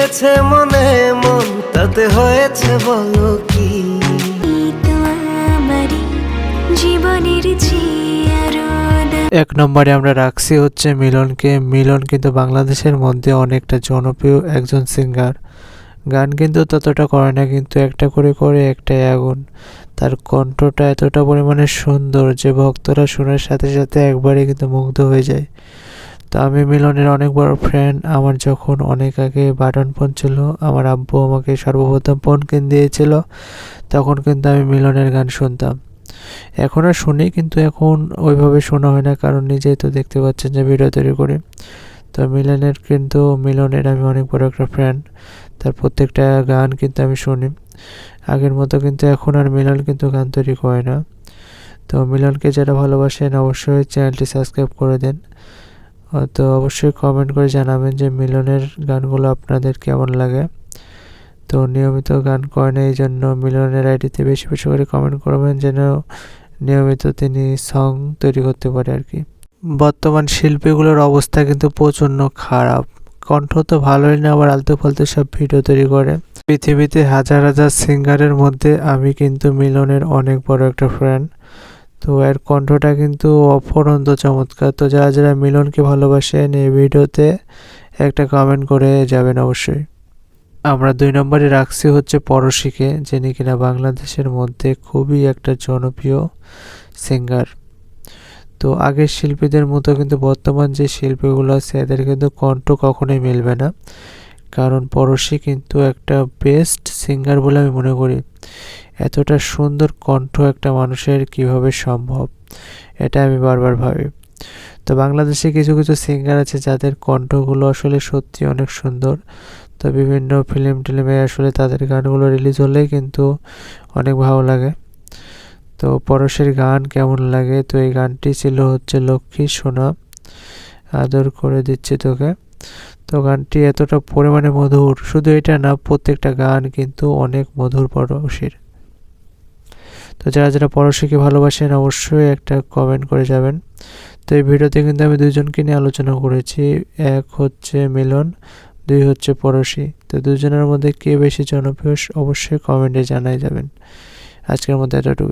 মিলেছে মনে মন, তাতে হয়েছে বলো কি? জীবনের এক নম্বরে আমরা রাখছি হচ্ছে মিলনকে। মিলন কিন্তু বাংলাদেশের মধ্যে অনেকটা জনপ্রিয় একজন সিঙ্গার। গান কিন্তু ততটা করে না, কিন্তু একটা করে করে একটাই আগুন। তার কণ্ঠটা এতটা পরিমাণে সুন্দর যে ভক্তরা শোনার সাথে সাথে একবারে কিন্তু মুগ্ধ হয়ে যায়। তো আমি মিলনের অনেক বড় ফ্যান। আমার যখন অনেক আগে বাটন ফোন ছিল, আমার আব্বু আমাকে সর্বপ্রথম ফোন কিনে দিয়েছিল, তখন কিন্তু আমি মিলনের গান শুনতাম। এখনও শুনি, কিন্তু এখন ওইভাবে শোনা হয় না, কারণ নিজেই তো দেখতে পাচ্ছেন যে ভিডিও তৈরি করি। তো মিলনের আমি অনেক বড় একটা ফ্যান। তার প্রত্যেকটা গান কিন্তু আমি শুনি। আগের মতো কিন্তু এখন আর মিলন কিন্তু গান তৈরি করে না। তো মিলনকে যারা ভালোবাসেন অবশ্যই চ্যানেলটি সাবস্ক্রাইব করে দেন। তো অবশ্যই কমেন্ট করে জানাবেন যে মিলনের গানগুলো আপনাদের কেমন লাগে। তো নিয়মিত গান করেন, এই জন্য মিলনের আইডিতে বেশি বেশি করে কমেন্ট করবেন, যেন নিয়মিত তিনি সং তৈরি করতে পারে আর কি। বর্তমান শিল্পীগুলোর অবস্থা কিন্তু প্রচণ্ড খারাপ। কণ্ঠ তো ভালোই না, আবার আলতু ফালতু সব ভিডিও তৈরি করে। পৃথিবীতে হাজার হাজার সিঙ্গারের মধ্যে আমি কিন্তু মিলনের অনেক বড় একটা ফ্যান। তো এর কণ্ঠটা কিন্তু অপরন্ত চমৎকার। তো যারা যারা মিলনকে ভালোবাসেন এই ভিডিওতে একটা কমেন্ট করে যাবেন অবশ্যই। আমরা 2 নম্বরে রাখছি হচ্ছে পরশীকে, যিনি কিনা বাংলাদেশের মধ্যে খুবই একটা জনপ্রিয় সিঙ্গার। তো আগের শিল্পীদের মতো কিন্তু বর্তমান যে শিল্পীগুলো আছে এদের কিন্তু কণ্ঠ কখনোই মিলবে না, কারণ পরশী কিন্তু একটা বেস্ট সিঙ্গার বলে আমি মনে করি। এতটা সুন্দর কণ্ঠ একটা মানুষের কিভাবে সম্ভব, এটা আমি বারবার ভাবি। তো বাংলাদেশে কিছু কিছু সিঙ্গার আছে যাদের কণ্ঠগুলো আসলে সত্যি অনেক সুন্দর। তো বিভিন্ন ফিল্ম টিলিমে আসলে তাদের গানগুলো রিলিজ হলেই কিন্তু অনেক ভালো লাগে। তো পরশের গান কেমন লাগে? তো এই গানটি ছিল হচ্ছে লক্ষ্মী সোনা আদর করে দিচ্ছি তোকে। তো গানটি এতটা পরিমাণে মধুর, শুধু এটা না, প্রত্যেকটা গান কিন্তু অনেক মধুর পরশীর। তো যারা যারা পরশীকে ভালোবাসেন অবশ্যই একটা কমেন্ট করে যাবেন। তো এই ভিডিওতে কিন্তু আমি দুজনকে নিয়ে আলোচনা করেছি। এক হচ্ছে মিলন, 2 হচ্ছে পরশী। তো দুজনের মধ্যে কে বেশি জনপ্রিয় অবশ্যই কমেন্টে জানাই যাবেন। আজকের মধ্যে এতটুকু।